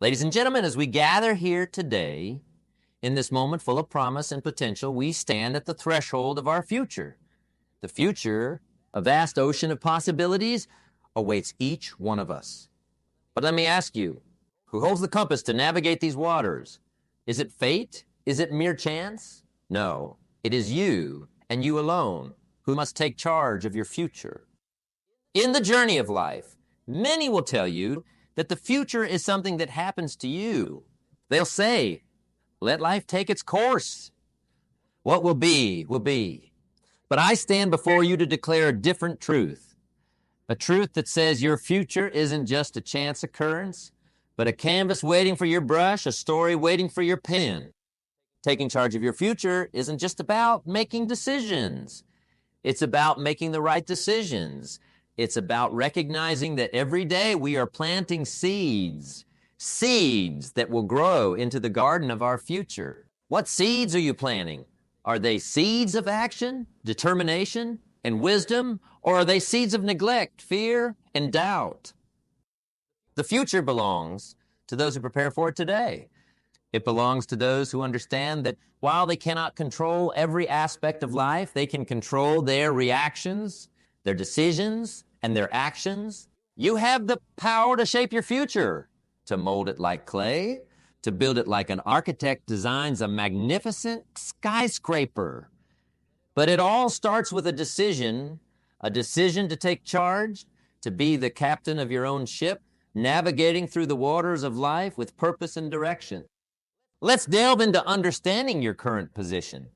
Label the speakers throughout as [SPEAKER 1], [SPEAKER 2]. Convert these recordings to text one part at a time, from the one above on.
[SPEAKER 1] Ladies and gentlemen, as we gather here today, in this moment full of promise and potential, we stand at the threshold of our future. The future, a vast ocean of possibilities, awaits each one of us. But let me ask you, who holds the compass to navigate these waters? Is it fate? Is it mere chance? No, it is you and you alone who must take charge of your future. In the journey of life, many will tell you that the future is something that happens to you. They'll say, let life take its course. What will be, will be. But I stand before you to declare a different truth. A truth that says your future isn't just a chance occurrence, but a canvas waiting for your brush, a story waiting for your pen. Taking charge of your future isn't just about making decisions. It's about making the right decisions. It's about recognizing that every day we are planting seeds that will grow into the garden of our future. What seeds are you planting? Are they seeds of action, determination, and wisdom, or are they seeds of neglect, fear, and doubt? The future belongs to those who prepare for it today. It belongs to those who understand that while they cannot control every aspect of life, they can control their reactions, their decisions, and their actions. You have the power to shape your future, to mold it like clay, to build it like an architect designs a magnificent skyscraper. But it all starts with a decision to take charge, to be the captain of your own ship, navigating through the waters of life with purpose and direction. Let's delve into understanding your current position.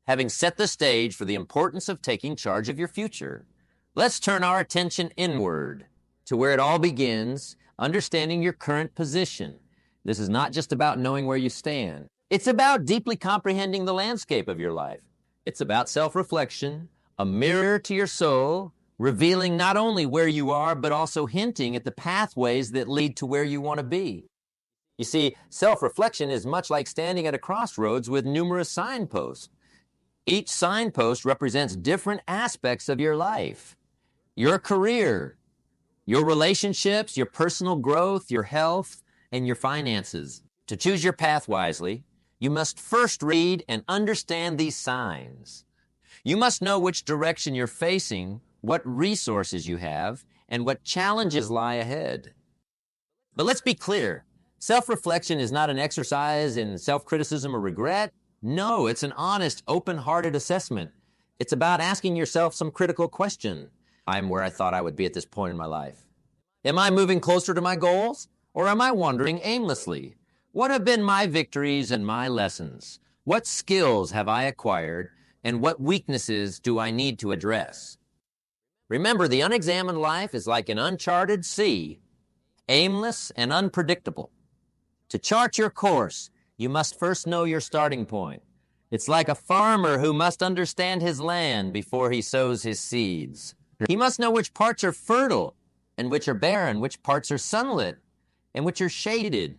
[SPEAKER 1] Having set the stage for the importance of taking charge of your future, let's turn our attention inward to where it all begins, understanding your current position. This is not just about knowing where you stand. It's about deeply comprehending the landscape of your life. It's about self-reflection, a mirror to your soul, revealing not only where you are, but also hinting at the pathways that lead to where you want to be. You see, self-reflection is much like standing at a crossroads with numerous signposts. Each signpost represents different aspects of your life. Your career, your relationships, your personal growth, your health, and your finances. To choose your path wisely, you must first read and understand these signs. You must know which direction you're facing, what resources you have, and what challenges lie ahead. But let's be clear. Self-reflection is not an exercise in self-criticism or regret. No, it's an honest, open-hearted assessment. It's about asking yourself some critical question. I'm where I thought I would be at this point in my life. Am I moving closer to my goals, or am I wandering aimlessly? What have been my victories and my lessons? What skills have I acquired, and what weaknesses do I need to address? Remember, the unexamined life is like an uncharted sea, aimless and unpredictable. To chart your course, you must first know your starting point. It's like a farmer who must understand his land before he sows his seeds. He must know which parts are fertile and which are barren, which parts are sunlit and which are shaded.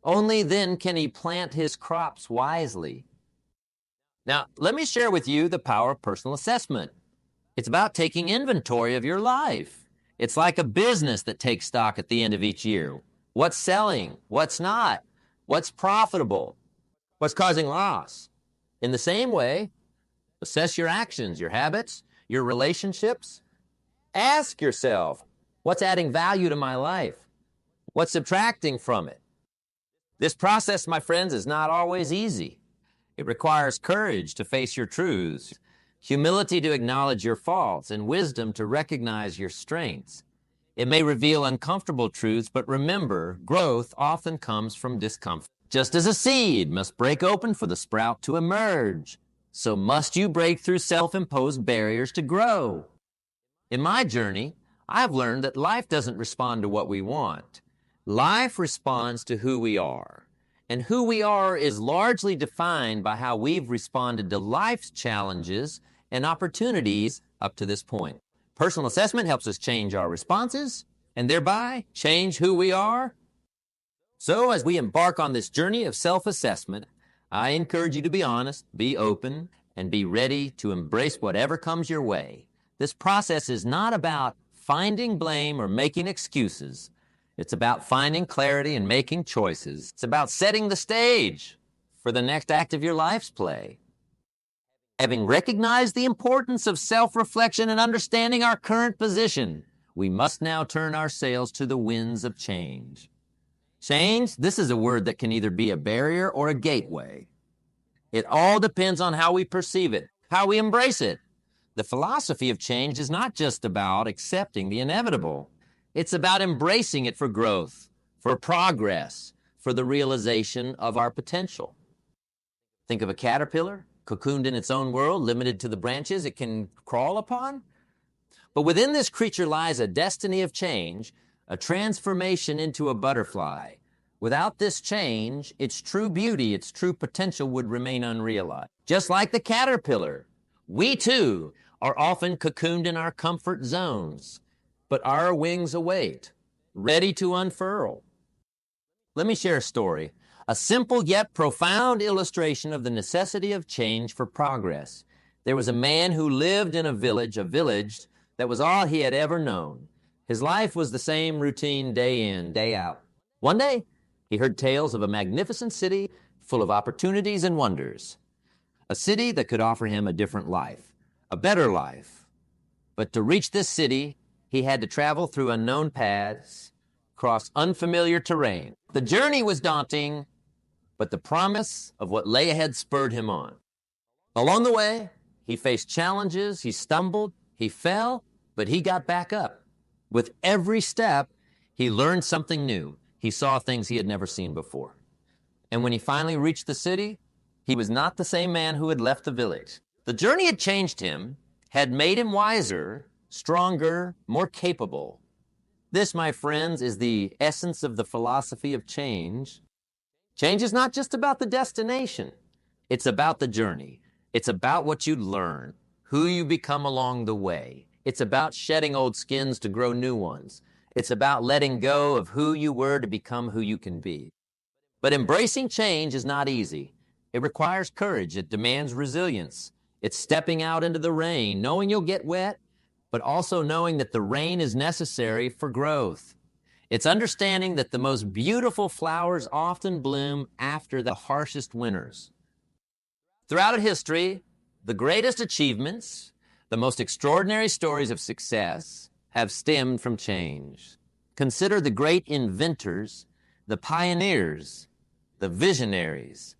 [SPEAKER 1] Only then can he plant his crops wisely. Now, let me share with you the power of personal assessment. It's about taking inventory of your life. It's like a business that takes stock at the end of each year. What's selling? What's not? What's profitable? What's causing loss? In the same way, assess your actions, your habits, your relationships. Ask yourself, what's adding value to my life? What's subtracting from it? This process, my friends, is not always easy. It requires courage to face your truths, humility to acknowledge your faults, and wisdom to recognize your strengths. It may reveal uncomfortable truths, but remember, growth often comes from discomfort. Just as a seed must break open for the sprout to emerge, so must you break through self-imposed barriers to grow. In my journey, I've learned that life doesn't respond to what we want. Life responds to who we are. And who we are is largely defined by how we've responded to life's challenges and opportunities up to this point. Personal assessment helps us change our responses and thereby change who we are. So as we embark on this journey of self-assessment, I encourage you to be honest, be open, and be ready to embrace whatever comes your way. This process is not about finding blame or making excuses. It's about finding clarity and making choices. It's about setting the stage for the next act of your life's play. Having recognized the importance of self-reflection and understanding our current position, we must now turn our sails to the winds of change. Change, this is a word that can either be a barrier or a gateway. It all depends on how we perceive it, how we embrace it. The philosophy of change is not just about accepting the inevitable. It's about embracing it for growth, for progress, for the realization of our potential. Think of a caterpillar, cocooned in its own world, limited to the branches it can crawl upon. But within this creature lies a destiny of change, a transformation into a butterfly. Without this change, its true beauty, its true potential would remain unrealized. Just like the caterpillar, we too are often cocooned in our comfort zones, but our wings await, ready to unfurl. Let me share a story, a simple yet profound illustration of the necessity of change for progress. There was a man who lived in a village that was all he had ever known. His life was the same routine day in, day out. One day, he heard tales of a magnificent city full of opportunities and wonders, a city that could offer him a different life, a better life. But to reach this city, he had to travel through unknown paths, cross unfamiliar terrain. The journey was daunting, but the promise of what lay ahead spurred him on. Along the way, he faced challenges, he stumbled, he fell, but he got back up. With every step, he learned something new. He saw things he had never seen before. And when he finally reached the city, he was not the same man who had left the village. The journey had changed him, had made him wiser, stronger, more capable. This, my friends, is the essence of the philosophy of change. Change is not just about the destination. It's about the journey. It's about what you learn, who you become along the way. It's about shedding old skins to grow new ones. It's about letting go of who you were to become who you can be. But embracing change is not easy. It requires courage. It demands resilience. It's stepping out into the rain, knowing you'll get wet, but also knowing that the rain is necessary for growth. It's understanding that the most beautiful flowers often bloom after the harshest winters. Throughout history, the greatest achievements, the most extraordinary stories of success have stemmed from change. Consider the great inventors, the pioneers, the visionaries.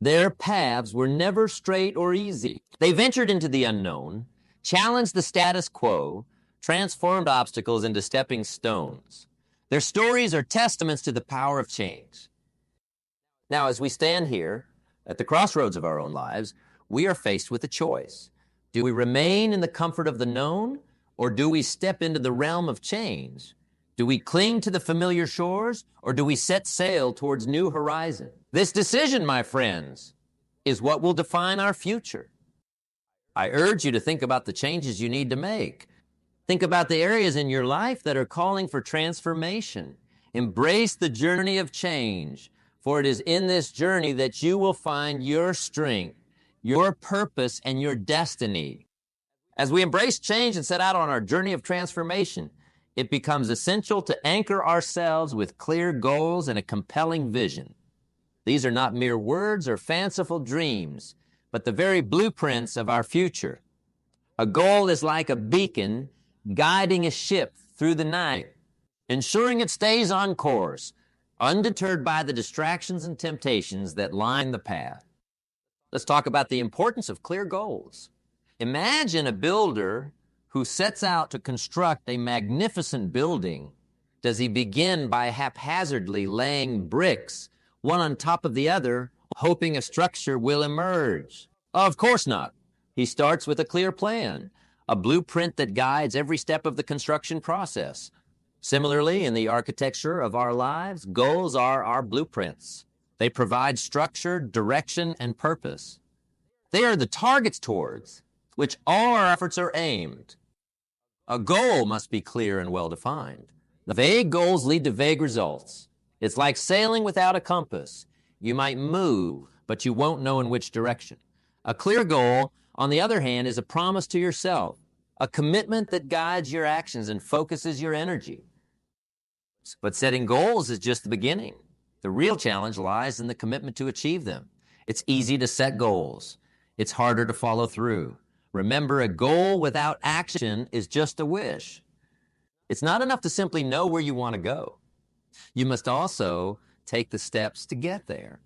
[SPEAKER 1] Their paths were never straight or easy. They ventured into the unknown, challenged the status quo, transformed obstacles into stepping stones. Their stories are testaments to the power of change. Now, as we stand here at the crossroads of our own lives, we are faced with a choice. Do we remain in the comfort of the known, or do we step into the realm of change? Do we cling to the familiar shores, or do we set sail towards new horizons? This decision, my friends, is what will define our future. I urge you to think about the changes you need to make. Think about the areas in your life that are calling for transformation. Embrace the journey of change, for it is in this journey that you will find your strength, your purpose, and your destiny. As we embrace change and set out on our journey of transformation, it becomes essential to anchor ourselves with clear goals and a compelling vision. These are not mere words or fanciful dreams, but the very blueprints of our future. A goal is like a beacon guiding a ship through the night, ensuring it stays on course, undeterred by the distractions and temptations that line the path. Let's talk about the importance of clear goals. Imagine a builder who sets out to construct a magnificent building. Does he begin by haphazardly laying bricks, one on top of the other, hoping a structure will emerge? Of course not. He starts with a clear plan, a blueprint that guides every step of the construction process. Similarly, in the architecture of our lives, goals are our blueprints. They provide structure, direction, and purpose. They are the targets towards which all our efforts are aimed. A goal must be clear and well-defined. The vague goals lead to vague results. It's like sailing without a compass. You might move, but you won't know in which direction. A clear goal, on the other hand, is a promise to yourself, a commitment that guides your actions and focuses your energy. But setting goals is just the beginning. The real challenge lies in the commitment to achieve them. It's easy to set goals. It's harder to follow through. Remember, a goal without action is just a wish. It's not enough to simply know where you want to go. You must also take the steps to get there.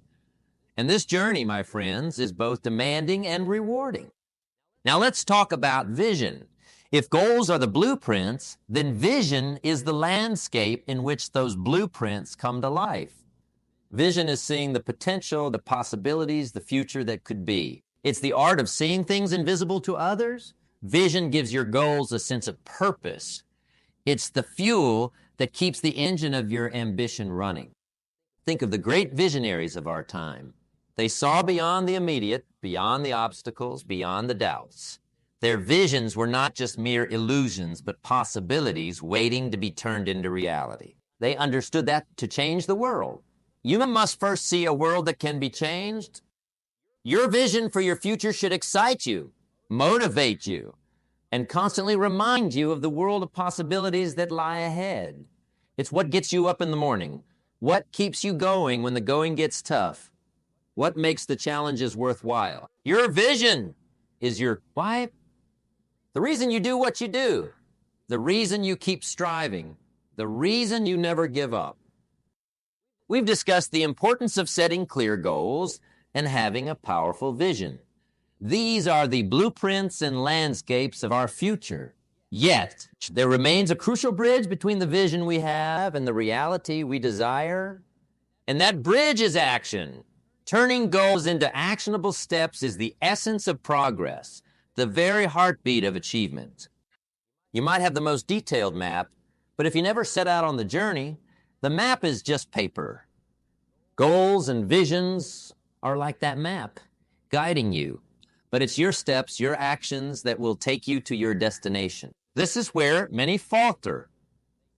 [SPEAKER 1] And this journey, my friends, is both demanding and rewarding. Now let's talk about vision. If goals are the blueprints, then vision is the landscape in which those blueprints come to life. Vision is seeing the potential, the possibilities, the future that could be. It's the art of seeing things invisible to others. Vision gives your goals a sense of purpose. It's the fuel that keeps the engine of your ambition running. Think of the great visionaries of our time. They saw beyond the immediate, beyond the obstacles, beyond the doubts. Their visions were not just mere illusions, but possibilities waiting to be turned into reality. They understood that to change the world, you must first see a world that can be changed. Your vision for your future should excite you, motivate you, and constantly remind you of the world of possibilities that lie ahead. It's what gets you up in the morning. What keeps you going when the going gets tough? What makes the challenges worthwhile? Your vision is your why. The reason you do what you do. The reason you keep striving. The reason you never give up. We've discussed the importance of setting clear goals and having a powerful vision. These are the blueprints and landscapes of our future. Yet, there remains a crucial bridge between the vision we have and the reality we desire. And that bridge is action. Turning goals into actionable steps is the essence of progress, the very heartbeat of achievement. You might have the most detailed map, but if you never set out on the journey, the map is just paper. Goals and visions are like that map, guiding you. But it's your steps, your actions that will take you to your destination. This is where many falter.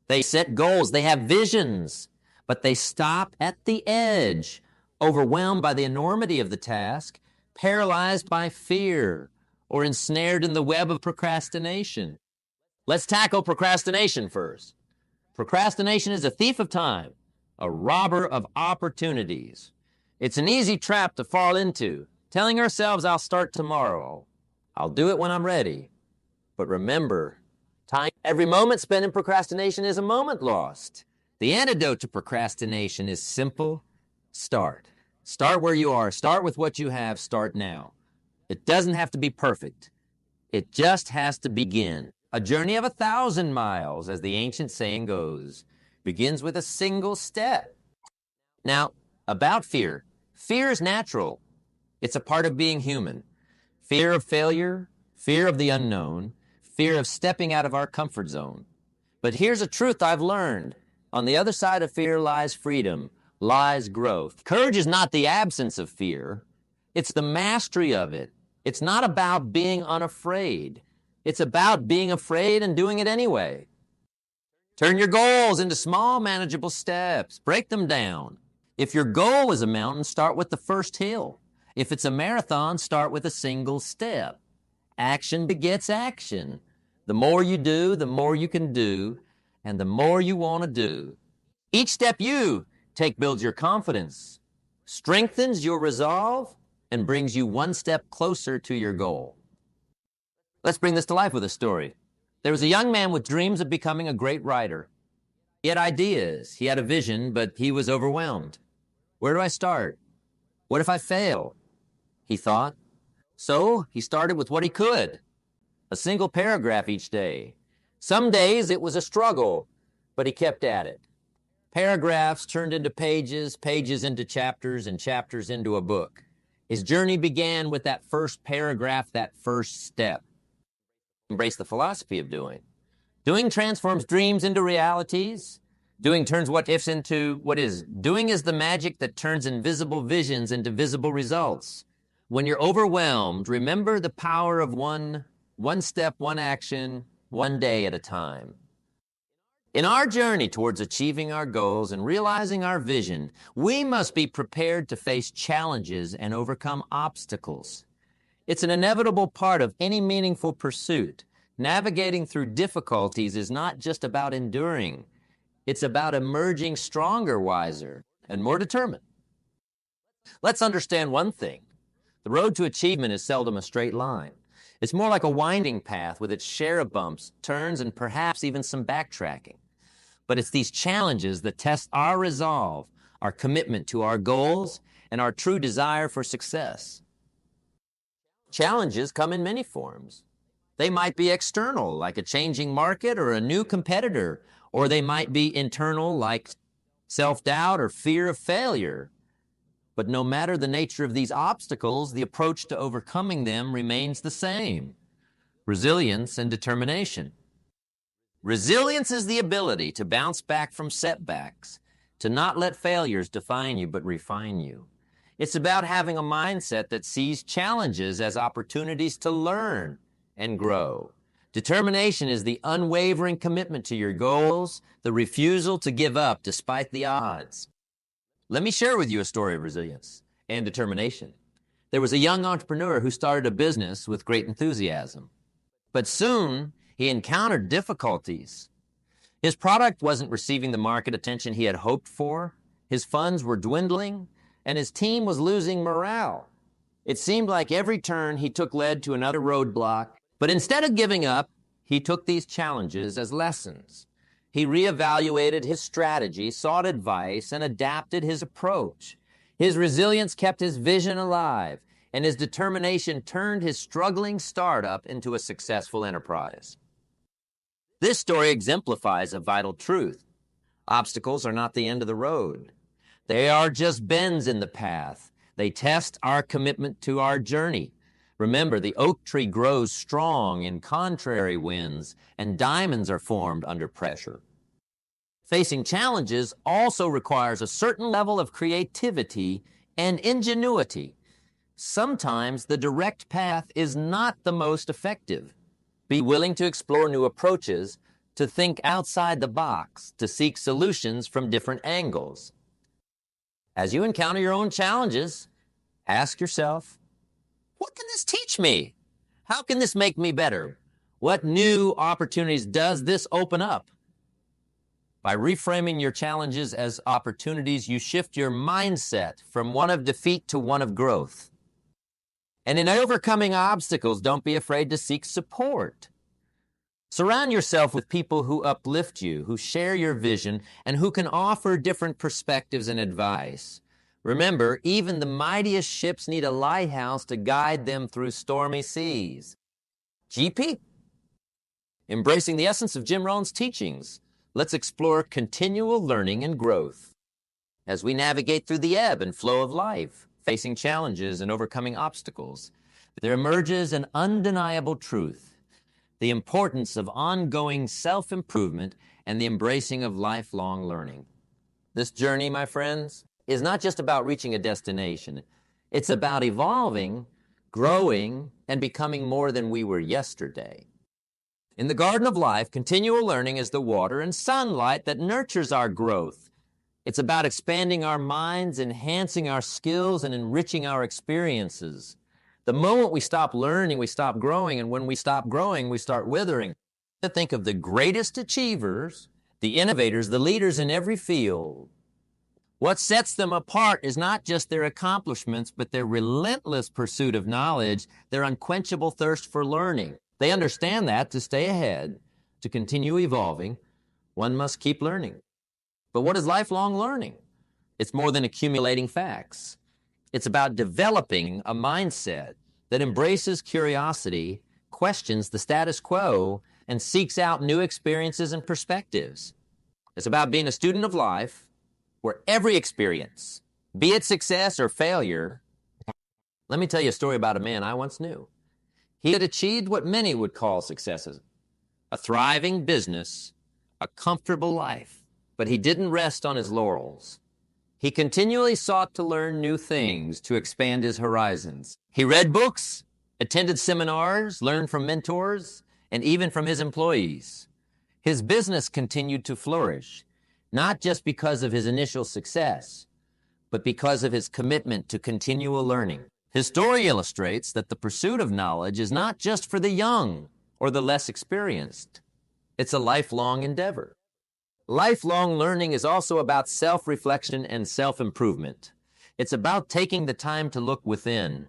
[SPEAKER 1] They set goals, they have visions, but they stop at the edge, overwhelmed by the enormity of the task, paralyzed by fear, or ensnared in the web of procrastination. Let's tackle procrastination first. Procrastination is a thief of time, a robber of opportunities. It's an easy trap to fall into, telling ourselves, I'll start tomorrow. I'll do it when I'm ready. But remember, every moment spent in procrastination is a moment lost. The antidote to procrastination is simple. Start. Start where you are. Start with what you have. Start now. It doesn't have to be perfect. It just has to begin. A journey of 1,000 miles, as the ancient saying goes, begins with a single step. Now, about fear. Fear is natural. It's a part of being human. Fear of failure, fear of the unknown, fear of stepping out of our comfort zone. But here's a truth I've learned. On the other side of fear lies freedom, lies growth. Courage is not the absence of fear. It's the mastery of it. It's not about being unafraid. It's about being afraid and doing it anyway. Turn your goals into small, manageable steps. Break them down. If your goal is a mountain, start with the first hill. If it's a marathon, start with a single step. Action begets action. The more you do, the more you can do, and the more you want to do. Each step you take builds your confidence, strengthens your resolve, and brings you one step closer to your goal. Let's bring this to life with a story. There was a young man with dreams of becoming a great writer. He had ideas, he had a vision, but he was overwhelmed. Where do I start? What if I fail? He thought. So he started with what he could. A single paragraph each day. Some days it was a struggle, but he kept at it. Paragraphs turned into pages, pages into chapters, and chapters into a book. His journey began with that first paragraph, that first step. Embrace the philosophy of doing. Doing transforms dreams into realities. Doing turns what ifs into what is. Doing is the magic that turns invisible visions into visible results. When you're overwhelmed, remember the power of one step, one action, one day at a time. In our journey towards achieving our goals and realizing our vision, we must be prepared to face challenges and overcome obstacles. It's an inevitable part of any meaningful pursuit. Navigating through difficulties is not just about enduring. It's about emerging stronger, wiser, and more determined. Let's understand one thing. The road to achievement is seldom a straight line. It's more like a winding path with its share of bumps, turns, and perhaps even some backtracking. But it's these challenges that test our resolve, our commitment to our goals, and our true desire for success. Challenges come in many forms. They might be external, like a changing market or a new competitor, or they might be internal, like self-doubt or fear of failure. But no matter the nature of these obstacles, the approach to overcoming them remains the same: resilience and determination. Resilience is the ability to bounce back from setbacks, to not let failures define you but refine you. It's about having a mindset that sees challenges as opportunities to learn and grow. Determination is the unwavering commitment to your goals, the refusal to give up despite the odds. Let me share with you a story of resilience and determination. There was a young entrepreneur who started a business with great enthusiasm, but soon he encountered difficulties. His product wasn't receiving the market attention he had hoped for, his funds were dwindling, and his team was losing morale. It seemed like every turn he took led to another roadblock, but instead of giving up, he took these challenges as lessons. He reevaluated his strategy, sought advice, and adapted his approach. His resilience kept his vision alive, and his determination turned his struggling startup into a successful enterprise. This story exemplifies a vital truth. Obstacles are not the end of the road. They are just bends in the path. They test our commitment to our journey. Remember, the oak tree grows strong in contrary winds, and diamonds are formed under pressure. Facing challenges also requires a certain level of creativity and ingenuity. Sometimes the direct path is not the most effective. Be willing to explore new approaches, to think outside the box, to seek solutions from different angles. As you encounter your own challenges, ask yourself, what can this teach me? How can this make me better? What new opportunities does this open up? By reframing your challenges as opportunities, you shift your mindset from one of defeat to one of growth. And in overcoming obstacles, don't be afraid to seek support. Surround yourself with people who uplift you, who share your vision, and who can offer different perspectives and advice. Remember, even the mightiest ships need a lighthouse to guide them through stormy seas. GP. Embracing the essence of Jim Rohn's teachings, let's explore continual learning and growth. As we navigate through the ebb and flow of life, facing challenges and overcoming obstacles, there emerges an undeniable truth: the importance of ongoing self-improvement and the embracing of lifelong learning. This journey, my friends, is not just about reaching a destination. It's about evolving, growing, and becoming more than we were yesterday. In the garden of life, continual learning is the water and sunlight that nurtures our growth. It's about expanding our minds, enhancing our skills, and enriching our experiences. The moment we stop learning, we stop growing, and when we stop growing, we start withering. To think of the greatest achievers, the innovators, the leaders in every field. What sets them apart is not just their accomplishments, but their relentless pursuit of knowledge, their unquenchable thirst for learning. They understand that to stay ahead, to continue evolving, one must keep learning. But what is lifelong learning? It's more than accumulating facts. It's about developing a mindset that embraces curiosity, questions the status quo, and seeks out new experiences and perspectives. It's about being a student of life, where every experience, be it success or failure. Let me tell you a story about a man I once knew. He had achieved what many would call successes: a thriving business, a comfortable life, but he didn't rest on his laurels. He continually sought to learn new things to expand his horizons. He read books, attended seminars, learned from mentors, and even from his employees. His business continued to flourish, not just because of his initial success, but because of his commitment to continual learning. His story illustrates that the pursuit of knowledge is not just for the young or the less experienced. It's a lifelong endeavor. Lifelong learning is also about self-reflection and self-improvement. It's about taking the time to look within,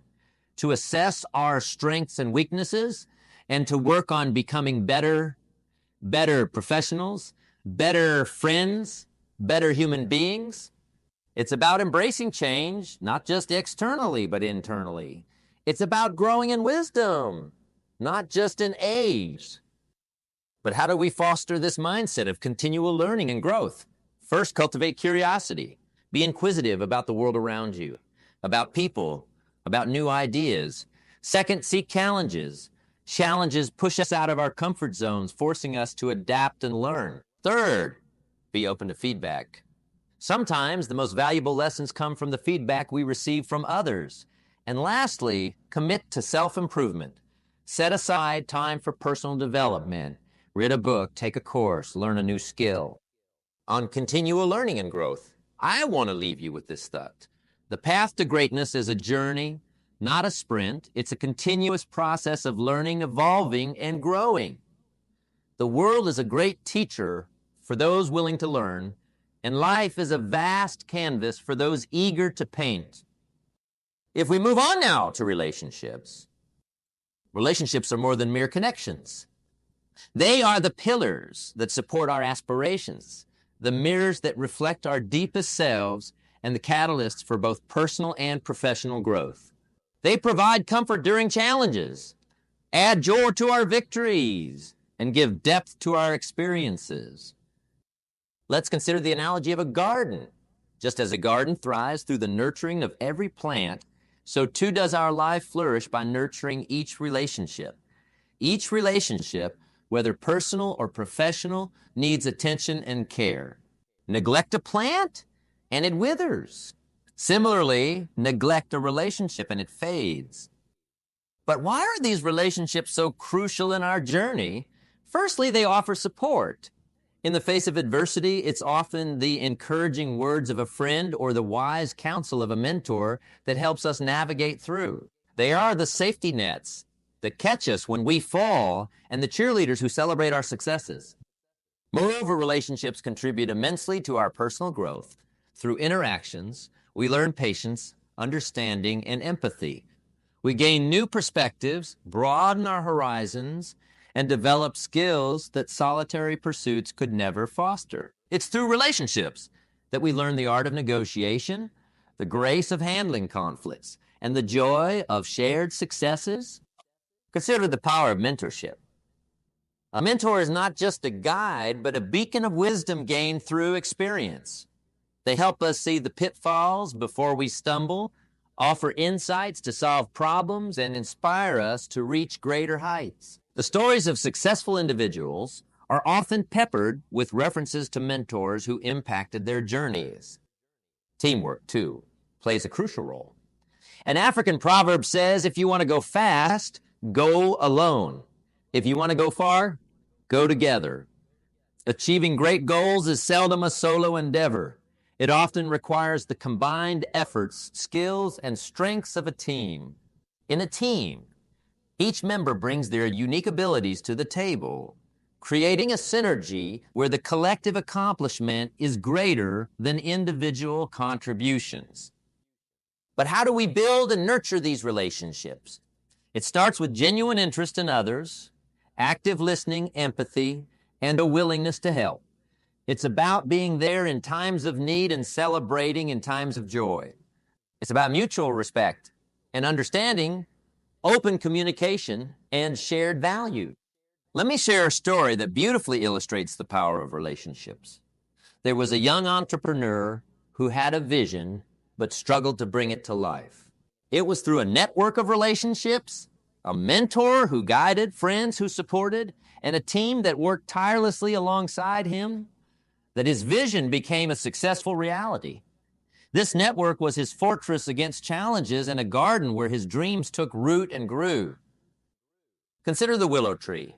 [SPEAKER 1] to assess our strengths and weaknesses, and to work on becoming better professionals, better friends, better human beings. It's about embracing change, not just externally, but internally. It's about growing in wisdom, not just in age. But how do we foster this mindset of continual learning and growth? First, cultivate curiosity. Be inquisitive about the world around you, about people, about new ideas. Second, seek challenges. Challenges push us out of our comfort zones, forcing us to adapt and learn. Third, be open to feedback. Sometimes the most valuable lessons come from the feedback we receive from others. And lastly, commit to self-improvement. Set aside time for personal development. Read a book, take a course, learn a new skill. On continual learning and growth, I want to leave you with this thought. The path to greatness is a journey, not a sprint. It's a continuous process of learning, evolving, and growing. The world is a great teacher for those willing to learn, and life is a vast canvas for those eager to paint. If we move on now to relationships, relationships are more than mere connections. They are the pillars that support our aspirations, the mirrors that reflect our deepest selves, and the catalysts for both personal and professional growth. They provide comfort during challenges, add joy to our victories, and give depth to our experiences. Let's consider the analogy of a garden. Just as a garden thrives through the nurturing of every plant, so too does our life flourish by nurturing each relationship. Each relationship, whether personal or professional, needs attention and care. Neglect a plant, and it withers. Similarly, neglect a relationship, and it fades. But why are these relationships so crucial in our journey? Firstly, they offer support. In the face of adversity, it's often the encouraging words of a friend or the wise counsel of a mentor that helps us navigate through. They are the safety nets that catch us when we fall and the cheerleaders who celebrate our successes. Moreover, relationships contribute immensely to our personal growth. Through interactions, we learn patience, understanding, and empathy. We gain new perspectives, broaden our horizons, and develop skills that solitary pursuits could never foster. It's through relationships that we learn the art of negotiation, the grace of handling conflicts, and the joy of shared successes. Consider the power of mentorship. A mentor is not just a guide, but a beacon of wisdom gained through experience. They help us see the pitfalls before we stumble, offer insights to solve problems, and inspire us to reach greater heights. The stories of successful individuals are often peppered with references to mentors who impacted their journeys. Teamwork, too, plays a crucial role. An African proverb says, if you want to go fast, go alone. If you want to go far, go together. Achieving great goals is seldom a solo endeavor. It often requires the combined efforts, skills, and strengths of a team. In a team, each member brings their unique abilities to the table, creating a synergy where the collective accomplishment is greater than individual contributions. But how do we build and nurture these relationships? It starts with genuine interest in others, active listening, empathy, and a willingness to help. It's about being there in times of need and celebrating in times of joy. It's about mutual respect and understanding, open communication, and shared value. Let me share a story that beautifully illustrates the power of relationships. There was a young entrepreneur who had a vision but struggled to bring it to life. It was through a network of relationships, a mentor who guided, friends who supported, and a team that worked tirelessly alongside him that his vision became a successful reality. This network was his fortress against challenges and a garden where his dreams took root and grew. Consider the willow tree.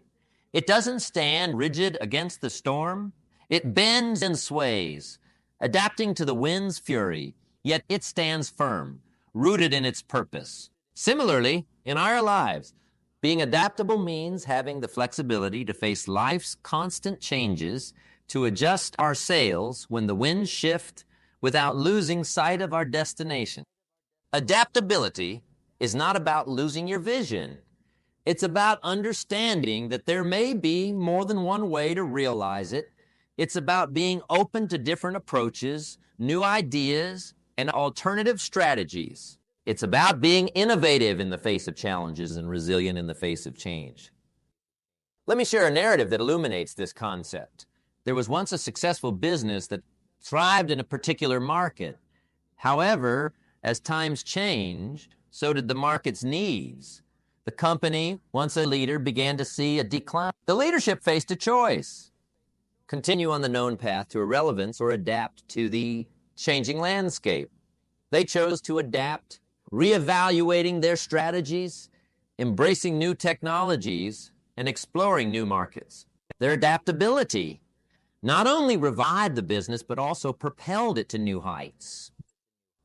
[SPEAKER 1] It doesn't stand rigid against the storm. It bends and sways, adapting to the wind's fury, yet it stands firm, rooted in its purpose. Similarly, in our lives, being adaptable means having the flexibility to face life's constant changes, to adjust our sails when the winds shift without losing sight of our destination. Adaptability is not about losing your vision. It's about understanding that there may be more than one way to realize it. It's about being open to different approaches, new ideas, and alternative strategies. It's about being innovative in the face of challenges and resilient in the face of change. Let me share a narrative that illuminates this concept. There was once a successful business that thrived in a particular market. However, as times changed, so did the market's needs. The company, once a leader, began to see a decline. The leadership faced a choice: continue on the known path to irrelevance or adapt to the changing landscape. They chose to adapt, reevaluating their strategies, embracing new technologies, and exploring new markets. Their adaptability not only revived the business, but also propelled it to new heights.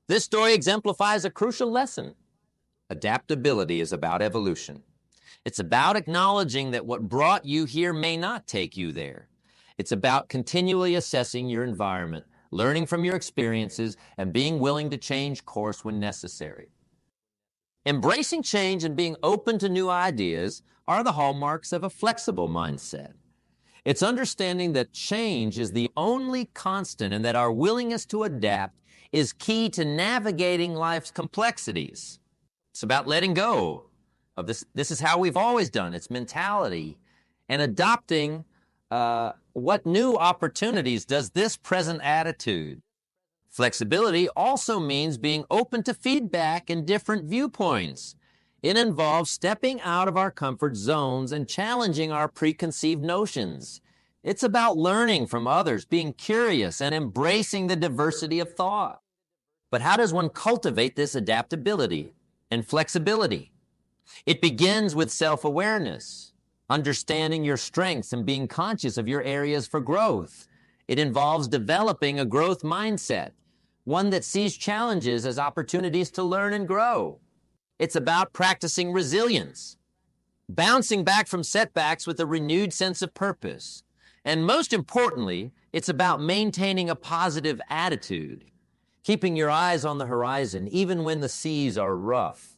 [SPEAKER 1] This story exemplifies a crucial lesson. Adaptability is about evolution. It's about acknowledging that what brought you here may not take you there. It's about continually assessing your environment, learning from your experiences, and being willing to change course when necessary. Embracing change and being open to new ideas are the hallmarks of a flexible mindset. It's understanding that change is the only constant and that our willingness to adapt is key to navigating life's complexities. It's about letting go of this. This is how we've always done. It's mentality, and adopting what new opportunities does this present attitude. Flexibility also means being open to feedback and different viewpoints. It involves stepping out of our comfort zones and challenging our preconceived notions. It's about learning from others, being curious, and embracing the diversity of thought. But how does one cultivate this adaptability and flexibility? It begins with self-awareness, understanding your strengths and being conscious of your areas for growth. It involves developing a growth mindset, one that sees challenges as opportunities to learn and grow. It's about practicing resilience, bouncing back from setbacks with a renewed sense of purpose. And most importantly, it's about maintaining a positive attitude, keeping your eyes on the horizon even when the seas are rough.